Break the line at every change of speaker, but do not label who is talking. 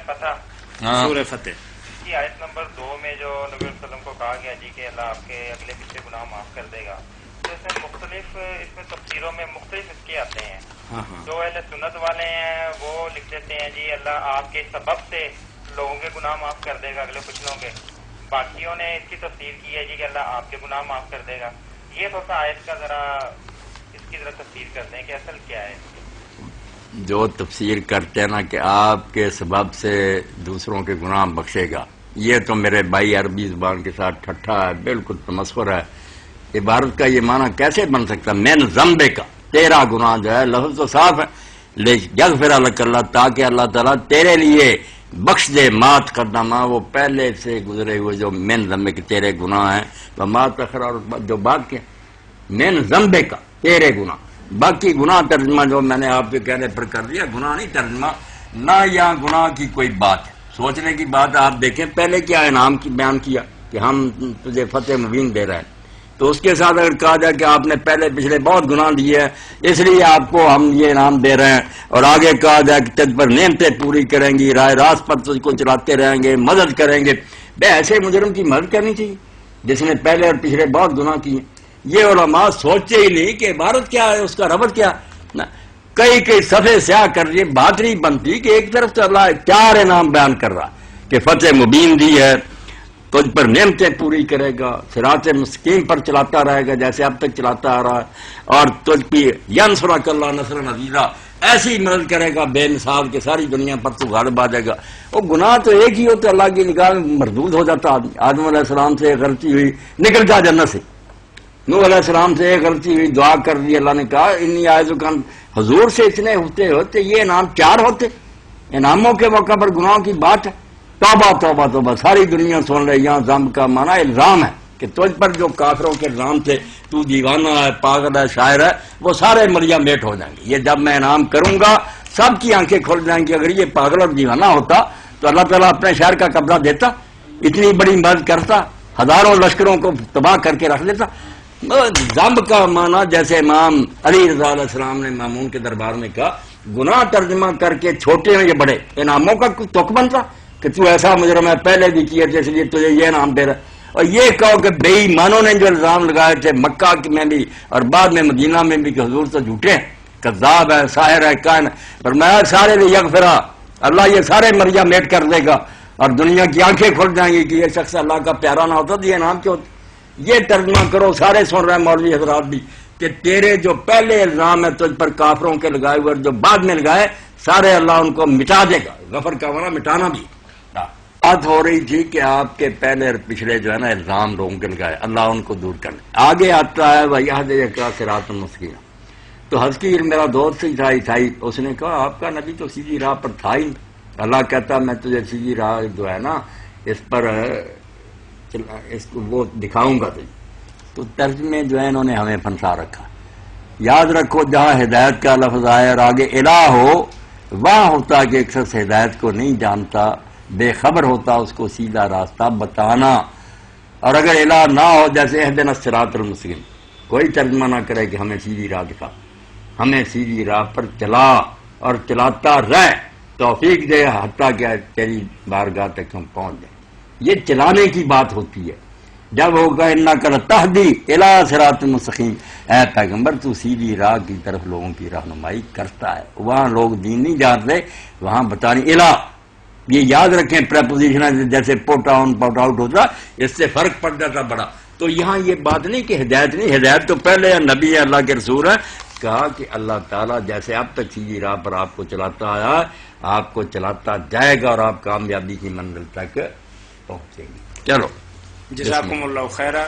فتح
سورہ فتح
کی آیت نمبر 2 میں جو نبی صلی اللہ علیہ وسلم کو کہا گیا جی کہ اللہ آپ کے اگلے پچھلے گناہ معاف کر دے گا، تو اس میں مختلف اس میں تفسیروں میں مختلف اس کے آتے ہیں. جو اہل سنت والے ہیں وہ لکھ دیتے ہیں جی اللہ آپ کے سبب سے لوگوں کے گناہ معاف کر دے گا اگلے پچھلوں کے. باقیوں نے اس کی تفسیر کی ہے جی کہ اللہ آپ کے گناہ معاف کر دے گا. یہ تھوڑا سا آیت کا ذرا اس کی ذرا تفسیر کرتے ہیں کہ اصل کیا ہے.
جو تفسیر کرتے ہیں نا کہ آپ کے سبب سے دوسروں کے گناہ بخشے گا، یہ تو میرے بھائی عربی زبان کے ساتھ ٹھٹھا ہے، بالکل تمسخر ہے. عبارت کا یہ معنی کیسے بن سکتا؟ من ذنبے کا، تیرا گناہ جو ہے، لفظ تو صاف ہے، یغفر لک اللہ، تاکہ اللہ تعالیٰ تیرے لیے بخش دے مات قدمہ، وہ پہلے سے گزرے ہوئے جو من ذنبے کے تیرے گناہ ہیں، وہ مات تخر، اور جو بعد کے من ذنبے کا تیرے گناہ. باقی گناہ ترجمہ جو میں نے آپ کے کہنے پر کر دیا، گناہ نہیں ترجمہ، نہ یہاں گناہ کی کوئی بات ہے، سوچنے کی بات. آپ دیکھیں پہلے کیا انعام کی بیان کیا کہ ہم تجھے فتح مبین دے رہے ہیں، تو اس کے ساتھ اگر کہا جائے کہ آپ نے پہلے پچھلے بہت گناہ دیے ہیں اس لیے آپ کو ہم یہ انعام دے رہے ہیں، اور آگے کہا جائے کہ تجھ پر نعمتیں پوری کریں گی، راہ راست پر تجھ کو چلاتے رہیں گے، مدد کریں گے. بے ایسے مجرم کی مدد کرنی چاہیے جس نے پہلے اور پچھلے بہت گناہ کیے. یہ علماء سوچے ہی نہیں کہ عبارت کیا ہے، اس کا ربط کیا ہے. کئی کئی صفحے سیاہ کر دیے، بات نہیں بنتی کہ ایک طرف سے اللہ 4 انعام بیان کر رہا کہ فتح مبین دی ہے، تجھ پر نعمتیں پوری کرے گا، صراط مستقیم پر چلاتا رہے گا جیسے اب تک چلاتا آ رہا ہے، اور تجھ کی ینصرک اللہ نصرا عزیزا، ایسی مدد کرے گا بے مثال کہ ساری دنیا پر تو غالب آ جائے گا. وہ گناہ تو ایک ہی ہوتے، اللہ کی نگاہ میں مردود ہو جاتا آدمی. آدم علیہ السلام سے ایک غلطی ہوئی، نکل جا جنت سے. نوح علیہ السلام سے ایک غلطی ہوئی، دعا کر دی، اللہ نے کہا انی اعوذکم. حضور سے اتنے ہوتے یہ انعام 4 ہوتے. انعاموں کے موقع پر گناہوں کی بات ہے. توبہ توبہ توبہ، ساری دنیا سن رہے. یہاں ذنب کا معنی الزام ہے کہ تجھ پر جو کافروں کے الزام تھے، تو دیوانہ ہے، پاگل ہے، شاعر ہے، وہ سارے مریا میٹ ہو جائیں گے. یہ جب میں انعام کروں گا سب کی آنکھیں کھل جائیں گی. اگر یہ پاگل اور دیوانہ ہوتا تو اللہ تعالیٰ اپنے شہر کا قبضہ دیتا، اتنی بڑی مدد کرتا، ہزاروں لشکروں کو تباہ کر کے رکھ دیتا. ذنب کا معنی جیسے امام علی رضا علیہ السلام نے مامون کے دربار میں کہا، گناہ ترجمہ کر کے چھوٹے ہیں یہ بڑے. انعاموں کا تک بنتا کہ تو ایسا مجرم ہے، پہلے بھی کیا تھے اس لیے تجھے یہ انعام دے رہا. اور یہ کہو کہ بے ایمانوں نے جو الزام لگائے تھے مکہ میں بھی اور بعد میں مدینہ میں بھی کہ حضور تو جھوٹے ہیں، کذاب ہے، ساحر ہے، کائن ہے، فرمایا سارے لیے یغفرا، اللہ یہ سارے مریا میٹ کر دے گا اور دنیا کی آنکھیں کھل جائیں گی کہ یہ شخص اللہ کا پیارا نہ ہوتا تو یہ انعام کیوں ہوتا. یہ ترجمہ کرو، سارے سن رہے ہیں مولوی حضرات بھی، کہ تیرے جو پہلے الزام ہے تجھ پر کافروں کے لگائے ہوئے اور جو بعد میں لگائے سارے اللہ ان کو مٹا دے گا. غفر کا معنی مٹانا بھی. بات ہو رہی تھی کہ آپ کے پہلے اور پچھلے جو ہے نا الزام لوگوں کے لگائے، اللہ ان کو دور کر لے. آگے آتا ہے وَيَهْدِيَكَ صِرَاطًا مُسْتَقِيمًا. تو حزقیل میرا دوست ہی تھا عیسائی، اس نے کہا آپ کا نبی تو سیدھی راہ پر تھا ہی. اللہ کہتا میں تجھے سیدھی راہ جو ہے نا اس پر اس کو وہ دکھاؤں گا تجھے. تو ترجمے جو ہے انہوں نے ہمیں پھنسا رکھا. یاد رکھو جہاں ہدایت کا لفظ آیا اور آگے الہ ہو، وہاں ہوتا کہ ایک شخص ہدایت کو نہیں جانتا، بے خبر ہوتا، اس کو سیدھا راستہ بتانا. اور اگر الہ نہ ہو جیسے اہدنا الصراط المستقیم، کوئی ترجمہ نہ کرے کہ ہمیں سیدھی راہ دکھا، ہمیں سیدھی راہ پر چلا اور چلاتا رہ، توفیق دے حتیٰ کہ تیری بارگاہ تک ہم پہنچ جائیں. یہ چلانے کی بات ہوتی ہے. جب ہوگا انک لتہدی الی صراط مستقیم، اے پیغمبر تو سیدھی راہ کی طرف لوگوں کی رہنمائی کرتا ہے. وہاں لوگ دین نہیں جانتے، وہاں بتانی الہ. یہ یاد رکھیں پریپوزیشن جیسے پٹ آن پٹ آؤٹ ہوتا، اس سے فرق پڑ جاتا بڑا. تو یہاں یہ بات نہیں کہ ہدایت نہیں، ہدایت تو پہلے نبی ہے، اللہ کے رسول ہے. کہا کہ اللہ تعالیٰ جیسے اب تک سیدھی راہ پر آپ کو چلاتا آیا ہے، آپ کو چلاتا جائے گا اور آپ کامیابی کی منزل تک پہنچیں گے. چلو
جزاکم اللہ خیرہ.